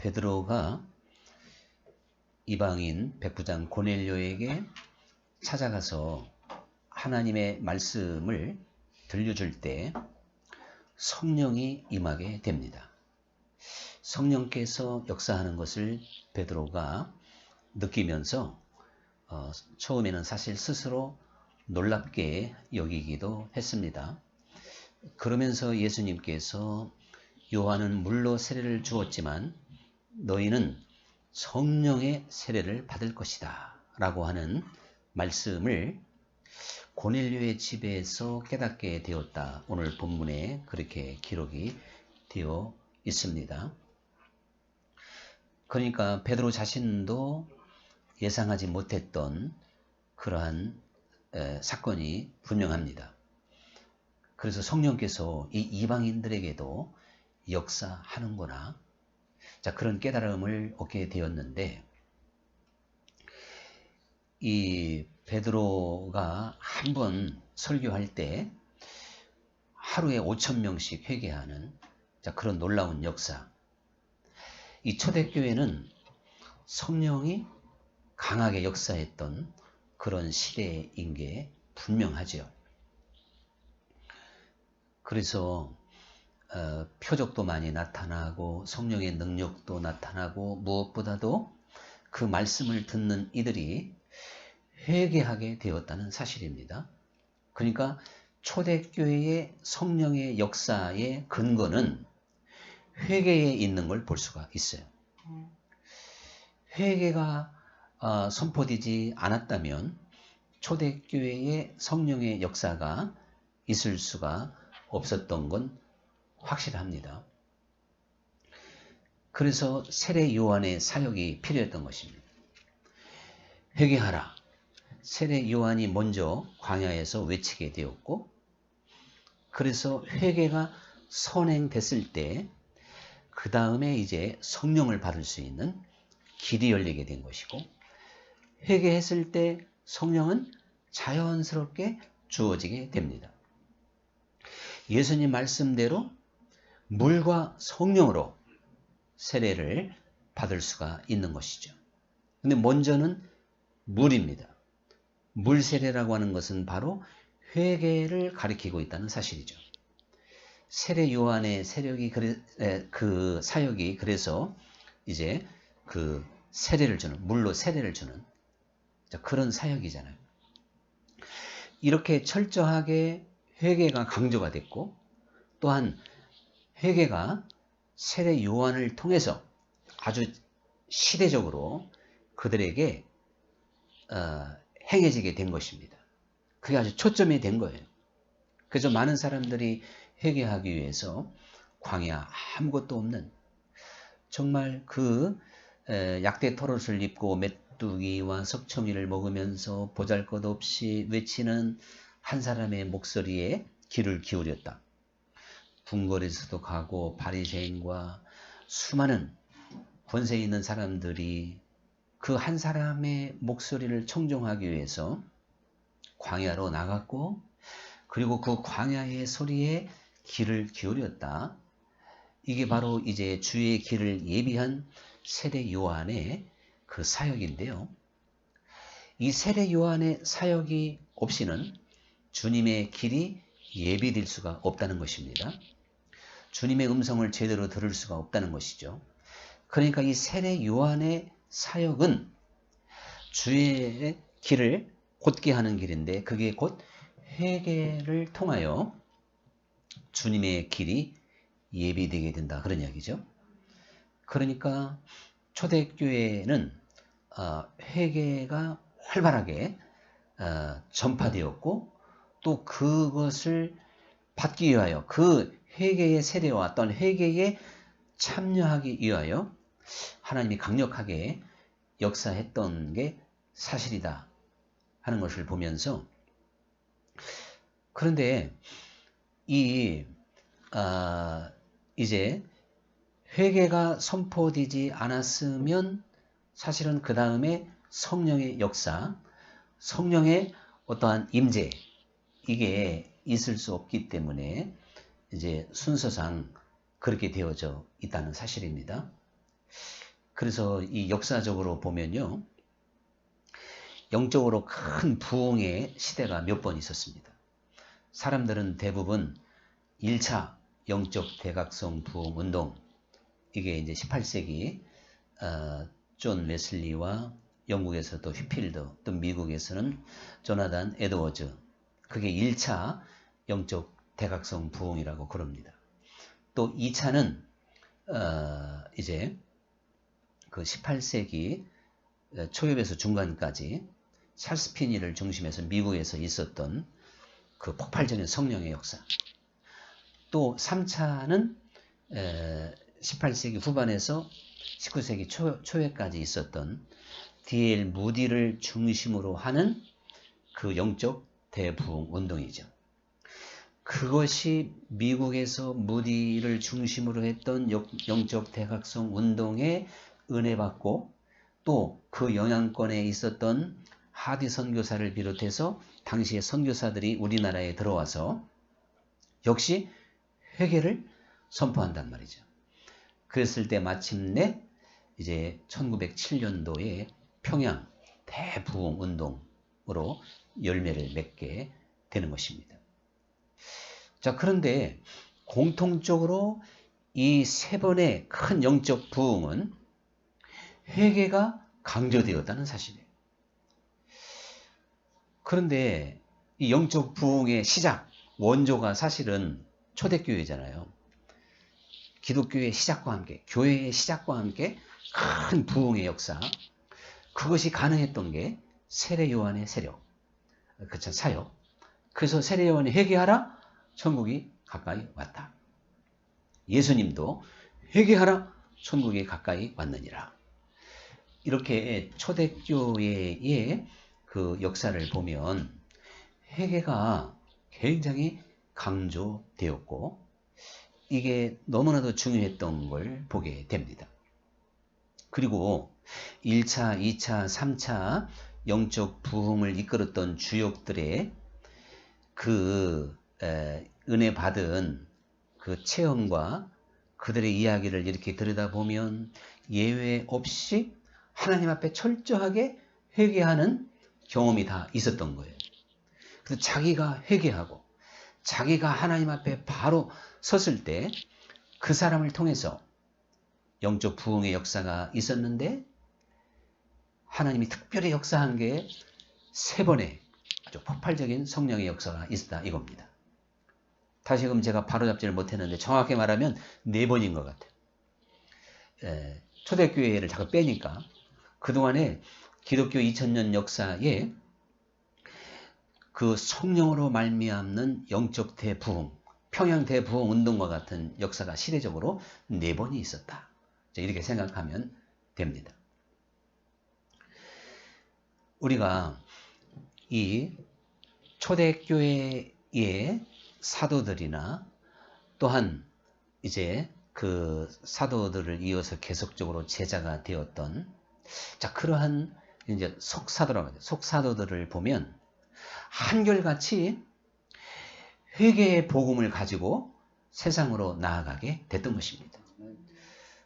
베드로가 이방인 백부장 고넬료에게 찾아가서 하나님의 말씀을 들려줄 때 성령이 임하게 됩니다. 성령께서 역사하는 것을 베드로가 느끼면서 처음에는 사실 스스로 놀랍게 여기기도 했습니다. 그러면서 예수님께서 요한은 물로 세례를 주었지만 너희는 성령의 세례를 받을 것이다 라고 하는 말씀을 고넬료의 집에서 깨닫게 되었다. 오늘 본문에 그렇게 기록이 되어 있습니다. 그러니까 베드로 자신도 예상하지 못했던 그러한 사건이 분명합니다. 그래서 성령께서 이 이방인들에게도 역사하는구나. 자, 그런 깨달음을 얻게 되었는데, 이 베드로가 한 번 설교할 때 하루에 5,000명씩 회개하는 그런 놀라운 역사. 이 초대교회는 성령이 강하게 역사했던 그런 시대인 게 분명하죠. 그래서 표적도 많이 나타나고 성령의 능력도 나타나고 무엇보다도 그 말씀을 듣는 이들이 회개하게 되었다는 사실입니다. 그러니까 초대교회의 성령의 역사의 근거는 회개에 있는 걸 볼 수가 있어요. 회개가 선포되지 않았다면 초대교회의 성령의 역사가 있을 수가 없었던 건 확실합니다. 그래서 세례 요한의 사역이 필요했던 것입니다. 회개하라. 세례 요한이 먼저 광야에서 외치게 되었고, 그래서 회개가 선행됐을 때 그 다음에 이제 성령을 받을 수 있는 길이 열리게 된 것이고, 회개했을 때 성령은 자연스럽게 주어지게 됩니다. 예수님 말씀대로 물과 성령으로 세례를 받을 수가 있는 것이죠. 근데 먼저는 물입니다. 물 세례라고 하는 것은 바로 회개를 가리키고 있다는 사실이죠. 세례 요한의 그 사역이 그래서 이제 그 세례를 주는, 물로 세례를 주는 그런 사역이잖아요. 이렇게 철저하게 회개가 강조가 됐고, 또한 회개가 세례 요한을 통해서 아주 시대적으로 그들에게 행해지게 된 것입니다. 그게 아주 초점이 된 거예요. 그래서 많은 사람들이 회개하기 위해서 광야 아무것도 없는 정말 그 약대 털옷을 입고 메뚜기와 석청이를 먹으면서 보잘것없이 외치는 한 사람의 목소리에 귀를 기울였다. 궁궐에서도 가고 바리새인과 수많은 권세 있는 사람들이 그 한 사람의 목소리를 청종하기 위해서 광야로 나갔고, 그리고 그 광야의 소리에 귀를 기울였다. 이게 바로 이제 주의 길을 예비한 세례 요한의 그 사역인데요. 이 세례 요한의 사역이 없이는 주님의 길이 예비될 수가 없다는 것입니다. 주님의 음성을 제대로 들을 수가 없다는 것이죠. 그러니까 이 세례 요한의 사역은 주의 길을 곧게 하는 길인데, 그게 곧 회개를 통하여 주님의 길이 예비되게 된다, 그런 이야기죠. 그러니까 초대교회는 회개가 활발하게 전파되었고, 또 그것을 받기 위하여 그 회개의 세례와 또한 회개에 참여하기 위하여 하나님이 강력하게 역사했던 게 사실이다 하는 것을 보면서, 그런데 이제 회개가 선포되지 않았으면 사실은 그 다음에 성령의 역사, 성령의 어떠한 임재, 이게 있을 수 없기 때문에 이제 순서상 그렇게 되어져 있다는 사실입니다. 그래서 이 역사적으로 보면요, 영적으로 큰 부흥의 시대가 몇 번 있었습니다. 사람들은 대부분 1차 영적 대각성 부흥 운동, 이게 이제 18세기 존 웨슬리와 영국에서 또 휘필드, 또 미국에서는 조나단 에드워즈, 그게 1차 영적 대각성 부흥이라고 그럽니다. 또 2차는 이제 그 18세기 초엽에서 중간까지 찰스 피니를 중심해서 미국에서 있었던 그 폭발적인 성령의 역사. 또 3차는 18세기 후반에서 19세기 초에까지 있었던 D.L. 무디를 중심으로 하는 그 영적 대부흥 운동이죠. 그것이 미국에서 무디를 중심으로 했던 영적 대각성 운동에 은혜받고, 또 그 영향권에 있었던 하디 선교사를 비롯해서 당시의 선교사들이 우리나라에 들어와서 역시 회개를 선포한단 말이죠. 그랬을 때 마침내 이제 1907년도에 평양 대부흥 운동으로 열매를 맺게 되는 것입니다. 자, 그런데 공통적으로 이 세 번의 큰 영적 부흥은 회개가 강조되었다는 사실이에요. 그런데 이 영적 부흥의 시작, 원조가 사실은 초대교회잖아요. 기독교의 시작과 함께, 교회의 시작과 함께 큰 부흥의 역사, 그것이 가능했던 게 세례 요한의 세력, 그쵸, 사역. 그래서 세례 요한이 회개하라, 천국이 가까이 왔다. 예수님도 회개하라, 천국이 가까이 왔느니라. 이렇게 초대교회의 그 역사를 보면 회개가 굉장히 강조되었고, 이게 너무나도 중요했던 걸 보게 됩니다. 그리고 1차, 2차, 3차 영적 부흥을 이끌었던 주역들의 그 은혜 받은 그 체험과 그들의 이야기를 이렇게 들여다보면 예외 없이 하나님 앞에 철저하게 회개하는 경험이 다 있었던 거예요. 그래서 자기가 회개하고 자기가 하나님 앞에 바로 섰을 때 그 사람을 통해서 영적 부흥의 역사가 있었는데, 하나님이 특별히 역사한 게 세 번의 아주 폭발적인 성령의 역사가 있었다 이겁니다. 다시금 제가 바로잡지를 못했는데 정확히 말하면 4번인 것 같아요. 초대교회를 자꾸 빼니까 그동안에 기독교 2000년 역사에 그 성령으로 말미암는 영적 대부흥, 평양 대부흥 운동과 같은 역사가 시대적으로 4번이 있었다. 이렇게 생각하면 됩니다. 우리가 이 초대교회의 사도들이나 또한 이제 그 사도들을 이어서 계속적으로 제자가 되었던, 자, 그러한 이제 속사도라고 하죠. 속사도들을 보면 한결같이 회개의 복음을 가지고 세상으로 나아가게 됐던 것입니다.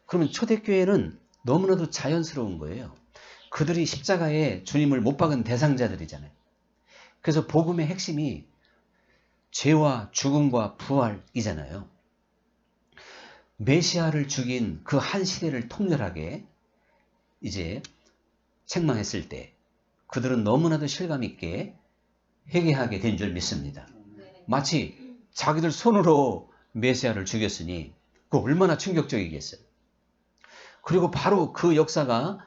그러면 초대교회는 너무나도 자연스러운 거예요. 그들이 십자가에 주님을 못 박은 대상자들이잖아요. 그래서 복음의 핵심이 죄와 죽음과 부활이잖아요. 메시아를 죽인 그 한 시대를 통렬하게 이제 책망했을 때 그들은 너무나도 실감 있게 회개하게 된 줄 믿습니다. 마치 자기들 손으로 메시아를 죽였으니 그 얼마나 충격적이겠어요. 그리고 바로 그 역사가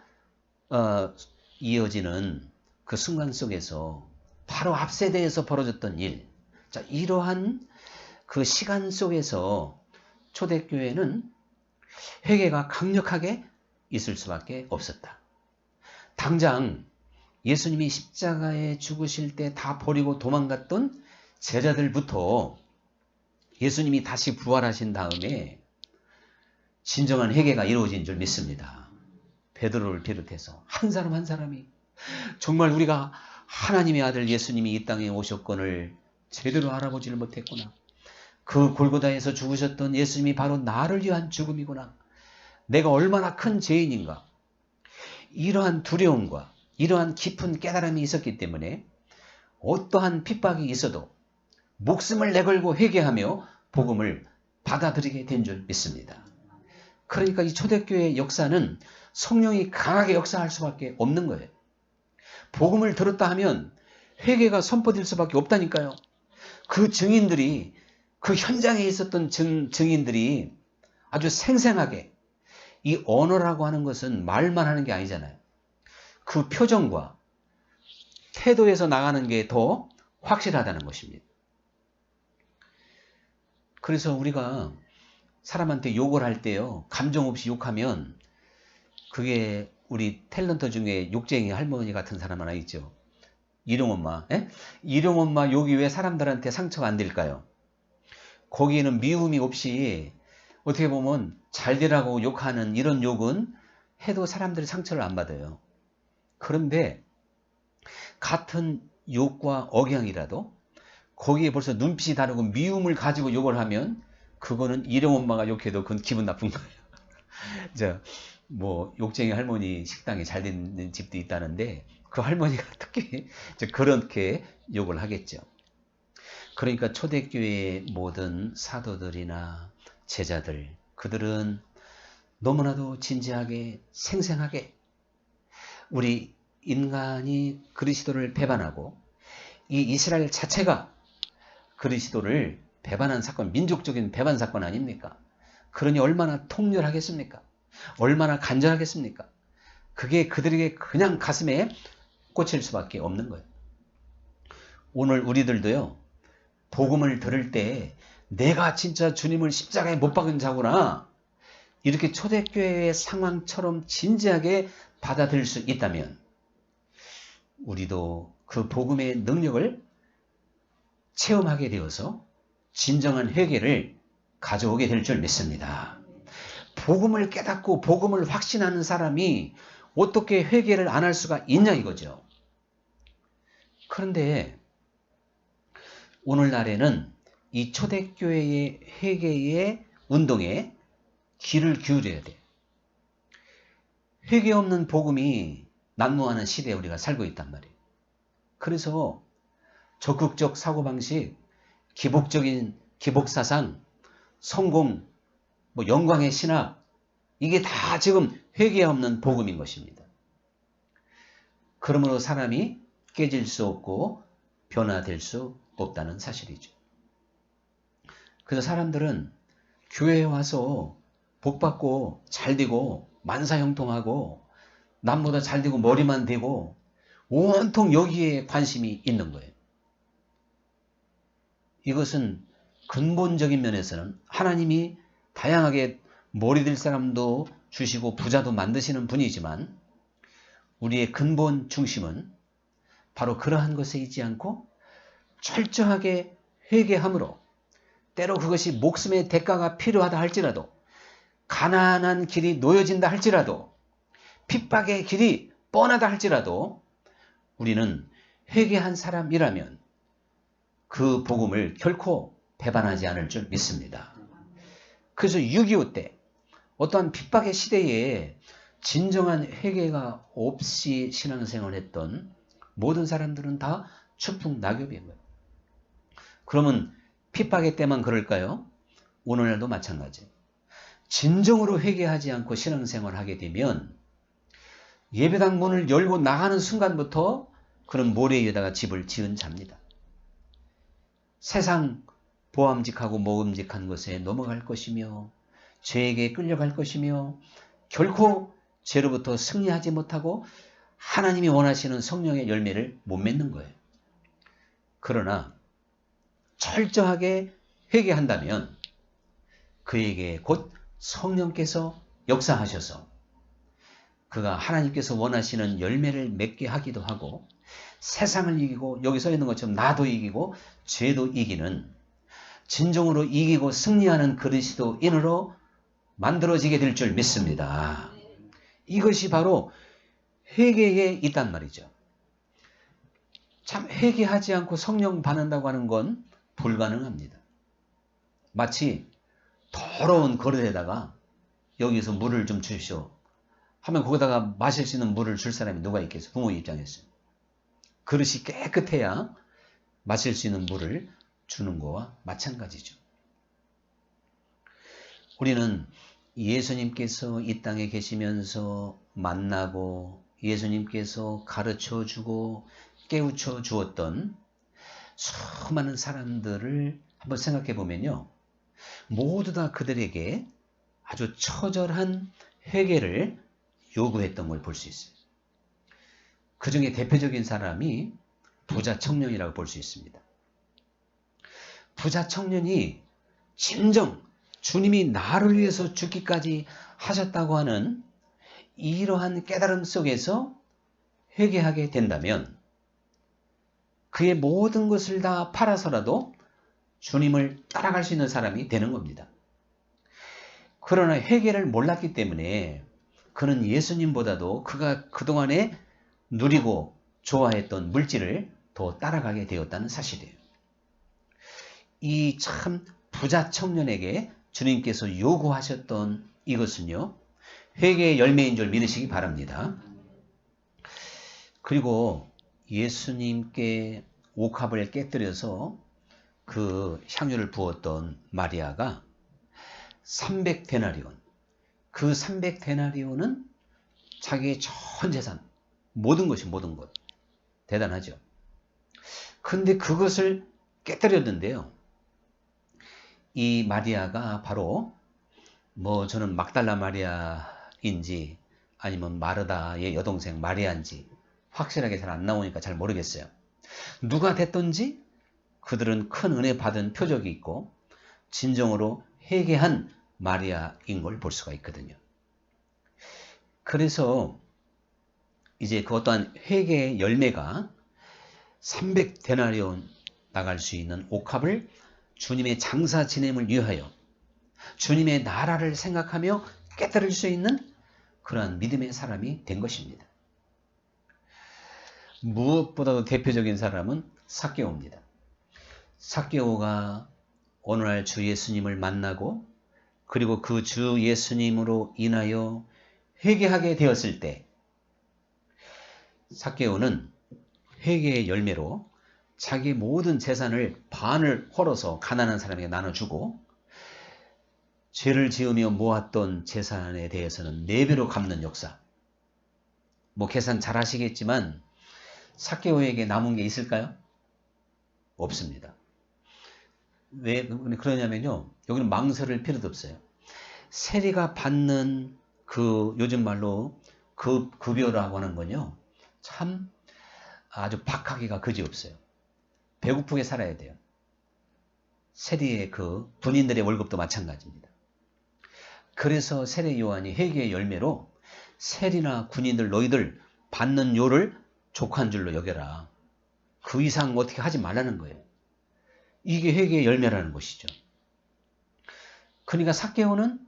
이어지는 그 순간 속에서 바로 앞 세대에서 벌어졌던 일, 자, 이러한 그 시간 속에서 초대교회는 회개가 강력하게 있을 수밖에 없었다. 당장 예수님이 십자가에 죽으실 때 다 버리고 도망갔던 제자들부터 예수님이 다시 부활하신 다음에 진정한 회개가 이루어진 줄 믿습니다. 베드로를 비롯해서 한 사람 한 사람이 정말 우리가 하나님의 아들 예수님이 이 땅에 오셨건을 제대로 알아보지를 못했구나. 그 골고다에서 죽으셨던 예수님이 바로 나를 위한 죽음이구나. 내가 얼마나 큰 죄인인가. 이러한 두려움과 이러한 깊은 깨달음이 있었기 때문에 어떠한 핍박이 있어도 목숨을 내걸고 회개하며 복음을 받아들이게 된 줄 믿습니다. 그러니까 이 초대교회의 역사는 성령이 강하게 역사할 수밖에 없는 거예요. 복음을 들었다 하면 회개가 선포될 수밖에 없다니까요. 그 증인들이, 그 현장에 있었던 증인들이 아주 생생하게, 이 언어라고 하는 것은 말만 하는 게 아니잖아요. 그 표정과 태도에서 나가는 게 더 확실하다는 것입니다. 그래서 우리가 사람한테 욕을 할 때요, 감정 없이 욕하면 그게 우리 탤런트 중에 욕쟁이 할머니 같은 사람 하나 있죠. 일용엄마. 일용엄마 욕이 왜 사람들한테 상처가 안 될까요? 거기에는 미움이 없이 어떻게 보면 잘 되라고 욕하는 이런 욕은 해도 사람들이 상처를 안 받아요. 그런데 같은 욕과 억양이라도 거기에 벌써 눈빛이 다르고 미움을 가지고 욕을 하면 그거는 일용엄마가 욕해도 그건 기분 나쁜 거예요. 뭐 욕쟁이 할머니 식당이 잘 되는 집도 있다는데 그 할머니가 특히 그렇게 욕을 하겠죠. 그러니까 초대교회의 모든 사도들이나 제자들, 그들은 너무나도 진지하게 생생하게 우리 인간이 그리스도를 배반하고 이 이스라엘 자체가 그리스도를 배반한 사건, 민족적인 배반 사건 아닙니까? 그러니 얼마나 통렬하겠습니까? 얼마나 간절하겠습니까? 그게 그들에게 그냥 가슴에 꽂힐 수밖에 없는 거예요. 오늘 우리들도요, 복음을 들을 때 내가 진짜 주님을 십자가에 못 박은 자구나, 이렇게 초대교회의 상황처럼 진지하게 받아들일 수 있다면 우리도 그 복음의 능력을 체험하게 되어서 진정한 회개를 가져오게 될 줄 믿습니다. 복음을 깨닫고 복음을 확신하는 사람이 어떻게 회개를 안 할 수가 있냐 이거죠. 그런데 오늘날에는 이 초대교회의 회개의 운동에 귀를 기울여야 돼. 회개 없는 복음이 난무하는 시대에 우리가 살고 있단 말이에요. 그래서 적극적 사고방식, 기복적인 기복사상, 성공, 영광의 신학, 이게 다 지금 회개 없는 복음인 것입니다. 그러므로 사람이 깨질 수 없고 변화될 수 없다는 사실이죠. 그래서 사람들은 교회에 와서 복받고 잘되고 만사형통하고 남보다 잘되고 머리만 되고 온통 여기에 관심이 있는 거예요. 이것은 근본적인 면에서는 하나님이 다양하게 머리 될 사람도 주시고 부자도 만드시는 분이지만 우리의 근본 중심은 바로 그러한 것에 있지 않고 철저하게 회개함으로, 때로 그것이 목숨의 대가가 필요하다 할지라도, 가난한 길이 놓여진다 할지라도, 핍박의 길이 뻔하다 할지라도 우리는 회개한 사람이라면 그 복음을 결코 배반하지 않을 줄 믿습니다. 그래서 6.25 때 어떠한 핍박의 시대에 진정한 회개가 없이 신앙생활을 했던 모든 사람들은 다 추풍낙엽인 거예요. 그러면 핍박의 때만 그럴까요? 오늘날도 마찬가지예요. 진정으로 회개하지 않고 신앙생활을 하게 되면 예배당 문을 열고 나가는 순간부터 그런 모래 위에다가 집을 지은 자입니다. 세상 보암직하고 모금직한 것에 넘어갈 것이며 죄에게 끌려갈 것이며 결코 죄로부터 승리하지 못하고 하나님이 원하시는 성령의 열매를 못 맺는 거예요. 그러나 철저하게 회개한다면 그에게 곧 성령께서 역사하셔서 그가 하나님께서 원하시는 열매를 맺게 하기도 하고 세상을 이기고 여기 써 있는 것처럼 나도 이기고 죄도 이기는 진정으로 이기고 승리하는 그리스도인으로 만들어지게 될 줄 믿습니다. 이것이 바로 회개에 있단 말이죠. 참 회개하지 않고 성령 받는다고 하는 건 불가능합니다. 마치 더러운 그릇에다가 여기서 물을 좀 주십시오 하면 거기다가 마실 수 있는 물을 줄 사람이 누가 있겠어요? 부모 입장에서. 그릇이 깨끗해야 마실 수 있는 물을 주는 거와 마찬가지죠. 우리는 예수님께서 이 땅에 계시면서 만나고 예수님께서 가르쳐 주고 깨우쳐 주었던 수많은 사람들을 한번 생각해 보면요. 모두 다 그들에게 아주 처절한 회개를 요구했던 걸 볼 수 있어요. 그 중에 대표적인 사람이 부자 청년이라고 볼 수 있습니다. 부자 청년이 진정 주님이 나를 위해서 죽기까지 하셨다고 하는 이러한 깨달음 속에서 회개하게 된다면 그의 모든 것을 다 팔아서라도 주님을 따라갈 수 있는 사람이 되는 겁니다. 그러나 회개를 몰랐기 때문에 그는 예수님보다도 그가 그동안에 누리고 좋아했던 물질을 더 따라가게 되었다는 사실이에요. 이 참 부자 청년에게 주님께서 요구하셨던 이것은요, 회개의 열매인 줄 믿으시기 바랍니다. 그리고 예수님께 옥합을 깨뜨려서 그 향유를 부었던 마리아가 300데나리온, 그 300데나리온은 자기의 전 재산, 모든 것이 모든 것. 대단하죠. 근데 그것을 깨뜨렸는데요. 이 마리아가 바로 저는 막달라 마리아인지 아니면 마르다의 여동생 마리아인지 확실하게 잘 안 나오니까 잘 모르겠어요. 누가 됐든지 그들은 큰 은혜 받은 표적이 있고 진정으로 회개한 마리아인 걸 볼 수가 있거든요. 그래서 이제 그 어떠한 회개의 열매가 300데나리온 나갈 수 있는 옥합을 주님의 장사 지냄을 위하여 주님의 나라를 생각하며 깨뜨릴 수 있는 그러한 믿음의 사람이 된 것입니다. 무엇보다도 대표적인 사람은 삭개오입니다. 삭개오가 오늘날 주 예수님을 만나고 그리고 그 주 예수님으로 인하여 회개하게 되었을 때 삭개오는 회개의 열매로 자기 모든 재산을 반을 헐어서 가난한 사람에게 나눠주고 죄를 지으며 모았던 재산에 대해서는 4배로 갚는 역사. 계산 잘 하시겠지만 삭개오에게 남은 게 있을까요? 없습니다. 왜 그러냐면요. 여기는 망설일 필요도 없어요. 세리가 받는 그 요즘 말로 급여라고 하는 건요. 참 아주 박하기가 그지없어요. 배고프게 살아야 돼요. 세리의 그 군인들의 월급도 마찬가지입니다. 그래서 세례 요한이 회개의 열매로 세리나 군인들 너희들 받는 요를 족한 줄로 여겨라. 그 이상 어떻게 하지 말라는 거예요. 이게 회개의 열매라는 것이죠. 그러니까 삭개오는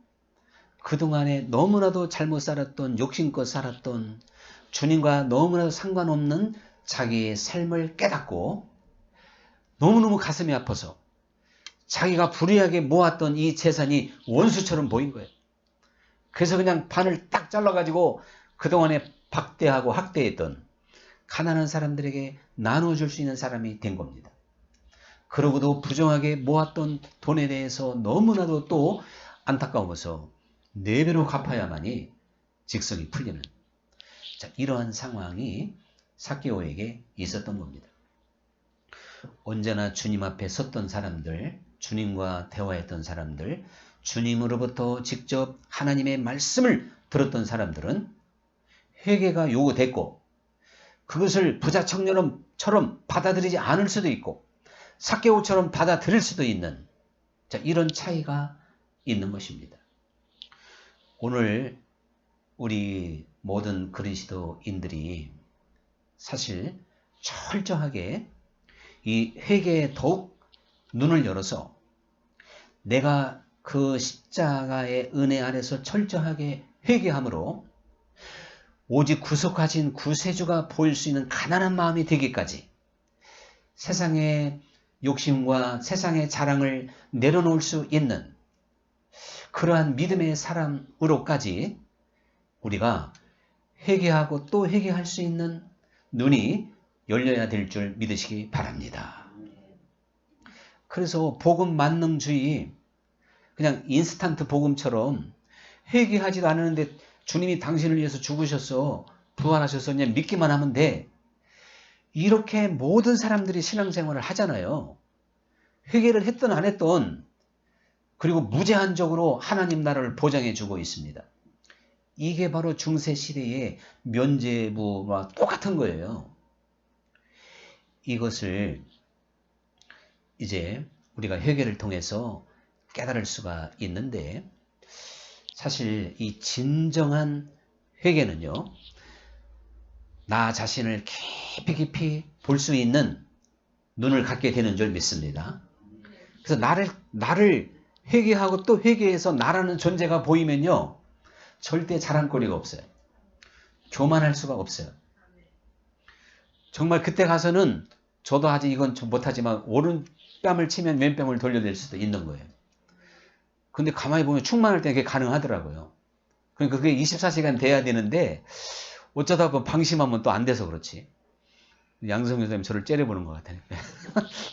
그동안에 너무나도 잘못 살았던 욕심껏 살았던 주님과 너무나도 상관없는 자기의 삶을 깨닫고 너무너무 가슴이 아파서 자기가 불의하게 모았던 이 재산이 원수처럼 보인 거예요. 그래서 그냥 반을 딱 잘라가지고 그동안에 박대하고 학대했던 가난한 사람들에게 나눠줄 수 있는 사람이 된 겁니다. 그러고도 부정하게 모았던 돈에 대해서 너무나도 또 안타까워서 4배로 갚아야만이 직성이 풀리는 이러한 상황이 삭개오에게 있었던 겁니다. 언제나 주님 앞에 섰던 사람들, 주님과 대화했던 사람들, 주님으로부터 직접 하나님의 말씀을 들었던 사람들은 회개가 요구됐고 그것을 부자 청년처럼 받아들이지 않을 수도 있고 삭개오처럼 받아들일 수도 있는 이런 차이가 있는 것입니다. 오늘 우리 모든 그리스도인들이 사실 철저하게 이 회개에 더욱 눈을 열어서 내가 그 십자가의 은혜 안에서 철저하게 회개함으로 오직 구속하신 구세주가 보일 수 있는 가난한 마음이 되기까지 세상의 욕심과 세상의 자랑을 내려놓을 수 있는 그러한 믿음의 사람으로까지 우리가 회개하고 또 회개할 수 있는 눈이 열려야 될 줄 믿으시기 바랍니다. 그래서 복음 만능주의, 그냥 인스턴트 복음처럼 회개하지도 않았는데 주님이 당신을 위해서 죽으셨어, 부활하셔서 그냥 믿기만 하면 돼. 이렇게 모든 사람들이 신앙생활을 하잖아요. 회개를 했든 안 했든, 그리고 무제한적으로 하나님 나라를 보장해 주고 있습니다. 이게 바로 중세시대의 면죄부와 똑같은 거예요. 이것을 이제 우리가 회개를 통해서 깨달을 수가 있는데, 사실 이 진정한 회개는요, 나 자신을 깊이 깊이 볼 수 있는 눈을 갖게 되는 줄 믿습니다. 그래서 나를 회개하고 또 회개해서 나라는 존재가 보이면요, 절대 자랑거리가 없어요. 교만할 수가 없어요. 정말 그때 가서는 저도 아직 이건 좀 못하지만 오른 뺨을 치면 왼 뺨을 돌려댈 수도 있는 거예요. 근데 가만히 보면 충만할 때 그게 가능하더라고요. 그러니까 그게 24시간 돼야 되는데 어쩌다 보면 방심하면 또 안 돼서 그렇지. 양성규 선생님 저를 째려보는 것 같아요.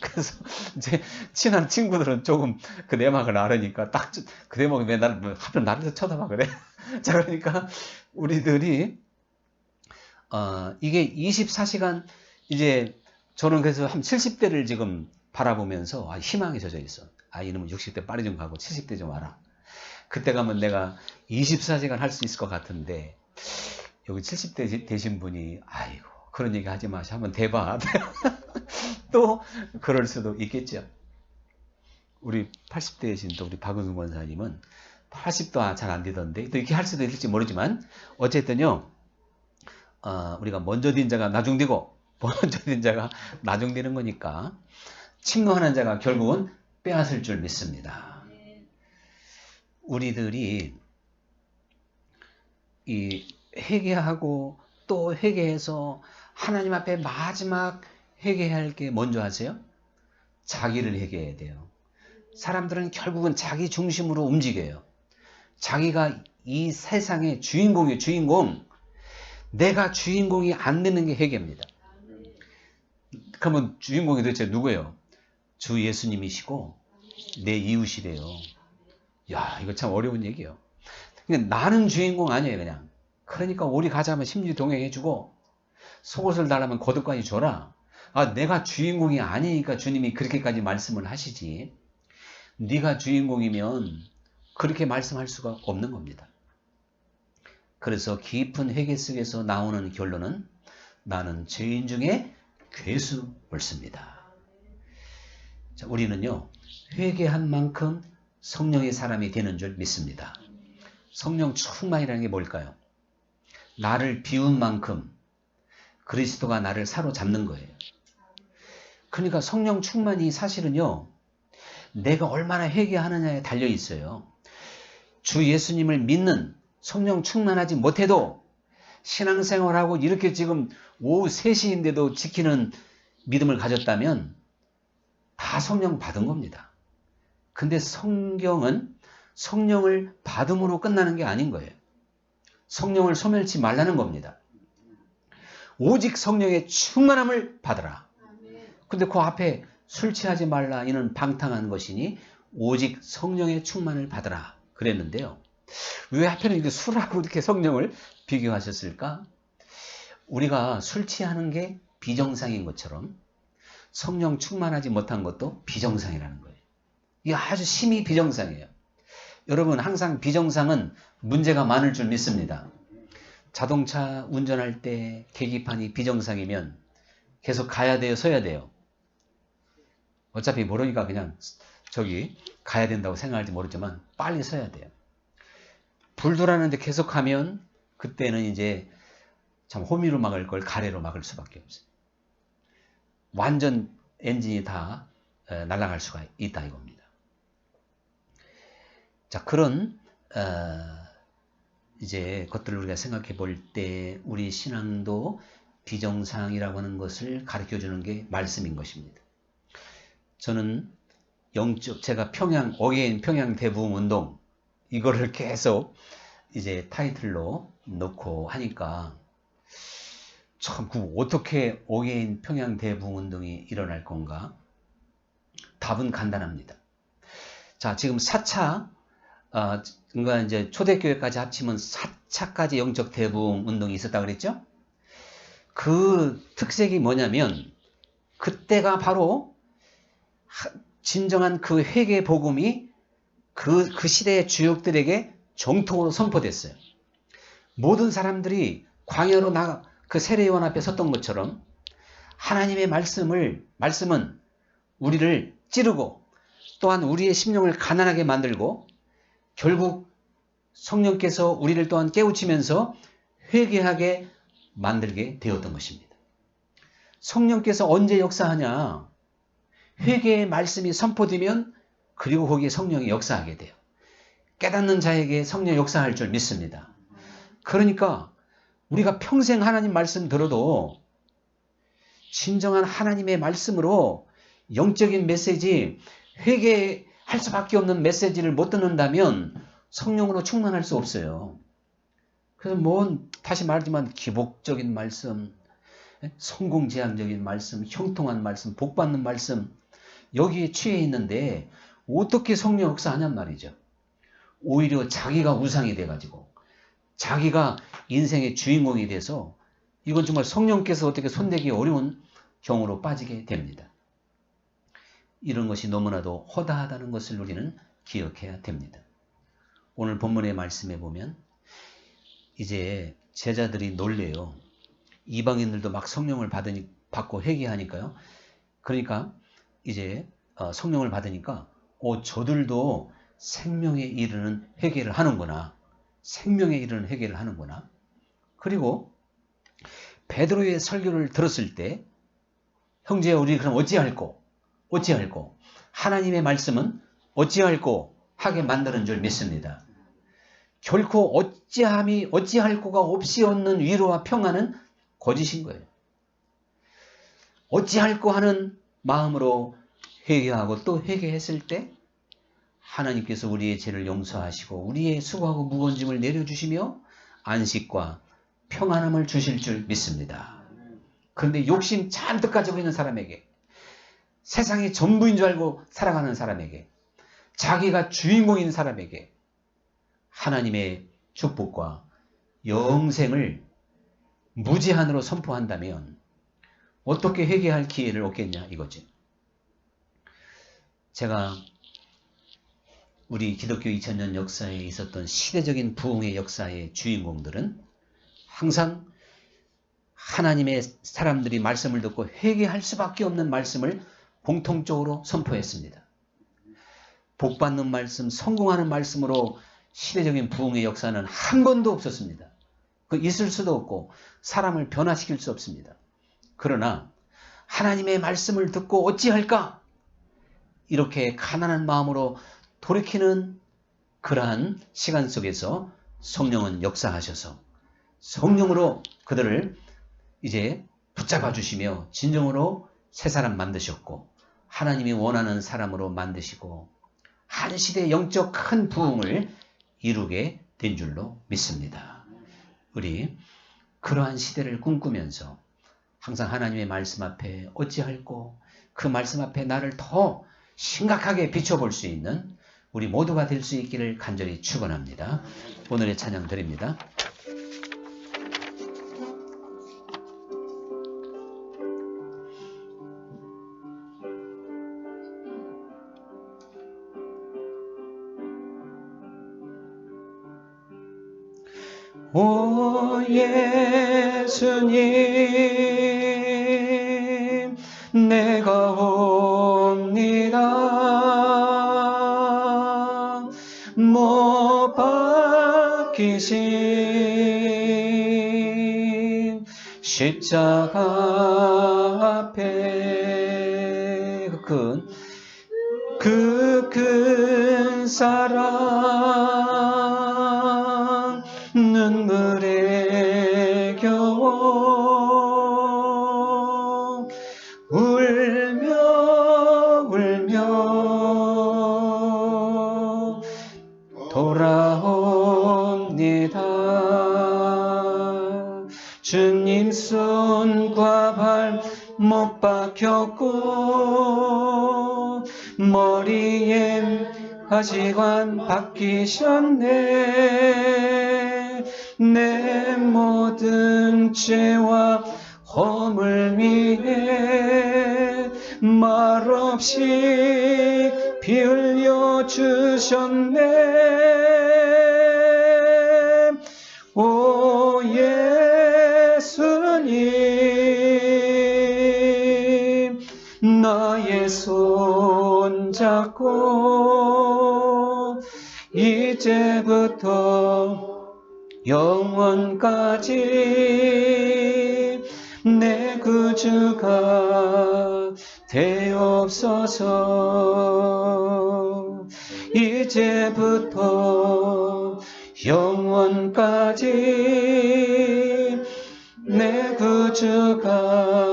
그래서 제 친한 친구들은 조금 그 내막을 알으니까 딱 그 내막이 왜 하필 나를 쳐다봐 그래. 자, 그러니까 우리들이 이게 24시간, 이제 저는 그래서 한 70대를 지금 바라보면서 희망이 젖어 있어. 이놈은 60대 빨리 좀 가고 70대 좀 와라. 그때 가면 내가 24시간 할 수 있을 것 같은데, 여기 70대 되신 분이 아이고 그런 얘기 하지 마시, 한번 대봐. 또 그럴 수도 있겠죠. 우리 80대이신 또 우리 박은순 권사님은 80도 잘 안 되던데 또 이렇게 할 수도 있을지 모르지만, 어쨌든요, 우리가 먼저 된 자가 나중되고 먼저 된 자가 나중되는 거니까 침노하는 자가 결국은 빼앗을 줄 믿습니다. 우리들이 이 회개하고 또 회개해서 하나님 앞에 마지막 회개할 게 뭔지 아세요? 자기를 회개해야 돼요. 사람들은 결국은 자기 중심으로 움직여요. 자기가 이 세상의 주인공이에요. 주인공. 내가 주인공이 안 되는 게 회개입니다. 그러면 주인공이 도대체 누구예요? 주 예수님이시고 내 이웃이래요. 야, 이거 참 어려운 얘기예요. 그냥 나는 주인공 아니에요, 그냥. 그러니까 우리 가자면 심리 동행해주고 속옷을 달라면 겉옷까지 줘라. 내가 주인공이 아니니까 주님이 그렇게까지 말씀을 하시지. 네가 주인공이면 그렇게 말씀할 수가 없는 겁니다. 그래서 깊은 회개 속에서 나오는 결론은 나는 죄인 중에 괴수 옳습니다. 자, 우리는요, 회개한 만큼 성령의 사람이 되는 줄 믿습니다. 성령 충만이라는 게 뭘까요? 나를 비운 만큼 그리스도가 나를 사로잡는 거예요. 그러니까 성령 충만이 사실은요, 내가 얼마나 회개하느냐에 달려 있어요. 주 예수님을 믿는, 성령 충만하지 못해도 신앙생활하고 이렇게 지금 오후 3시인데도 지키는 믿음을 가졌다면 다 성령 받은 겁니다. 근데 성경은 성령을 받음으로 끝나는 게 아닌 거예요. 성령을 소멸치 말라는 겁니다. 오직 성령의 충만함을 받으라. 근데 그 앞에 술 취하지 말라, 이는 방탕한 것이니 오직 성령의 충만을 받으라 그랬는데요. 왜 하필은 이렇게 술하고 이렇게 성령을 비교하셨을까? 우리가 술 취하는 게 비정상인 것처럼 성령 충만하지 못한 것도 비정상이라는 거예요. 이게 아주 심히 비정상이에요. 여러분, 항상 비정상은 문제가 많을 줄 믿습니다. 자동차 운전할 때 계기판이 비정상이면 계속 가야 돼요, 서야 돼요? 어차피 모르니까 그냥 저기 가야 된다고 생각할지 모르지만 빨리 서야 돼요. 불 들어왔는데 계속 가면 그때는 이제 참 호미로 막을 걸 가래로 막을 수밖에 없어요. 완전 엔진이 다 날아갈 수가 있다 이겁니다. 자, 그런 이제 것들을 우리가 생각해 볼 때 우리 신앙도 비정상이라고 하는 것을 가르쳐 주는 게 말씀인 것입니다. 저는 제가 어게인 평양 대부흥 운동 이거를 계속 이제 타이틀로 넣고 하니까 참 어떻게 5개인 평양 대붕운동이 일어날 건가? 답은 간단합니다. 자, 지금 4차 그러니까 이제 초대교회까지 합치면 4차까지 영적 대붕운동이 있었다 그랬죠? 그 특색이 뭐냐면 그때가 바로 진정한 그 회개 복음이 그 시대의 주역들에게 정통으로 선포됐어요. 모든 사람들이 광야로 그 세례요한 앞에 섰던 것처럼 하나님의 말씀은 우리를 찌르고 또한 우리의 심령을 가난하게 만들고 결국 성령께서 우리를 또한 깨우치면서 회개하게 만들게 되었던 것입니다. 성령께서 언제 역사하냐? 회개의 말씀이 선포되면 그리고 거기에 성령이 역사하게 돼요. 깨닫는 자에게 성령 역사할 줄 믿습니다. 그러니까 우리가 평생 하나님 말씀 들어도 진정한 하나님의 말씀으로 영적인 메시지, 회개할 수밖에 없는 메시지를 못 듣는다면 성령으로 충만할 수 없어요. 그래서 다시 말하지만 기복적인 말씀, 성공지향적인 말씀, 형통한 말씀, 복받는 말씀 여기에 취해 있는데 어떻게 성령 역사하냔 말이죠. 오히려 자기가 우상이 돼가지고 자기가 인생의 주인공이 돼서 이건 정말 성령께서 어떻게 손대기 어려운 경우로 빠지게 됩니다. 이런 것이 너무나도 허다하다는 것을 우리는 기억해야 됩니다. 오늘 본문의 말씀에 보면 이제 제자들이 놀래요. 이방인들도 막 성령을 받고 회개하니까요. 그러니까 이제 성령을 받으니까 저들도 생명에 이르는 회개를 하는구나. 생명에 이르는 회개를 하는구나. 그리고 베드로의 설교를 들었을 때 형제 우리 그럼 어찌할꼬 하나님의 말씀은 어찌할꼬 하게 만드는 줄 믿습니다. 결코 어찌할꼬가 없이 얻는 위로와 평안은 거짓인 거예요. 어찌할꼬 하는 마음으로 회개하고 또 회개했을 때 하나님께서 우리의 죄를 용서하시고 우리의 수고하고 무거운 짐을 내려주시며 안식과 평안함을 주실 줄 믿습니다. 그런데 욕심 잔뜩 가지고 있는 사람에게, 세상이 전부인 줄 알고 살아가는 사람에게, 자기가 주인공인 사람에게 하나님의 축복과 영생을 무제한으로 선포한다면 어떻게 회개할 기회를 얻겠냐 이거지. 제가 우리 기독교 2000년 역사에 있었던 시대적인 부흥의 역사의 주인공들은 항상 하나님의 사람들이 말씀을 듣고 회개할 수밖에 없는 말씀을 공통적으로 선포했습니다. 복받는 말씀, 성공하는 말씀으로 시대적인 부흥의 역사는 한 번도 없었습니다. 있을 수도 없고 사람을 변화시킬 수 없습니다. 그러나 하나님의 말씀을 듣고 어찌할까? 이렇게 가난한 마음으로 돌이키는 그러한 시간 속에서 성령은 역사하셔서 성령으로 그들을 이제 붙잡아 주시며 진정으로 새 사람 만드셨고 하나님이 원하는 사람으로 만드시고 한 시대의 영적 큰 부흥을 이루게 된 줄로 믿습니다. 우리 그러한 시대를 꿈꾸면서 항상 하나님의 말씀 앞에 어찌할꼬 그 말씀 앞에 나를 더 심각하게 비춰볼 수 있는 우리 모두가 될 수 있기를 간절히 축원합니다. 오늘의 찬양 드립니다. 오 예수님 내가 옵니다. 못 박히신 십자가 앞에 그 큰 사랑 눈물에 겨워 울며 돌아옵니다. 주님 손과 발 못 박혔고 머리에 가시관 박히셨네. 내 모든 죄와 허물 위해 말없이 피 흘려 주셨네. 오 예수님, 나의 손 잡고 이제부터 영원까지 내 구주가 되옵소서. 이제부터 영원까지 내 구주가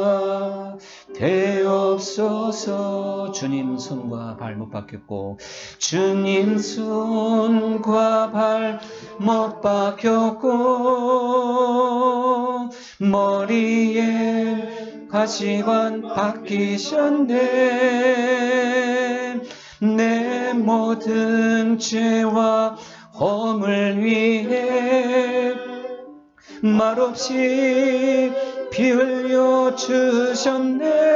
되옵소서. 주님 손과 발 못 박혔고 주님 손과 발 못 박혔고 머리에 가시관 박히셨네. 내 모든 죄와 허물 위해 말없이 피 흘려 주셨네.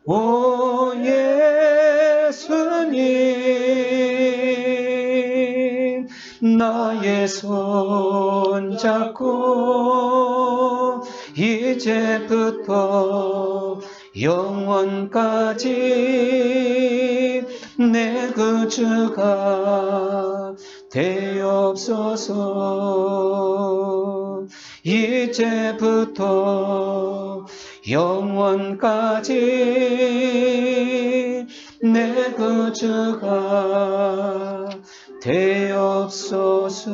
오 예수님, 나의 손 잡고 이제부터 영원까지 내 구주가 되옵소서. 이제부터 영원까지 내 구주가 되옵소서.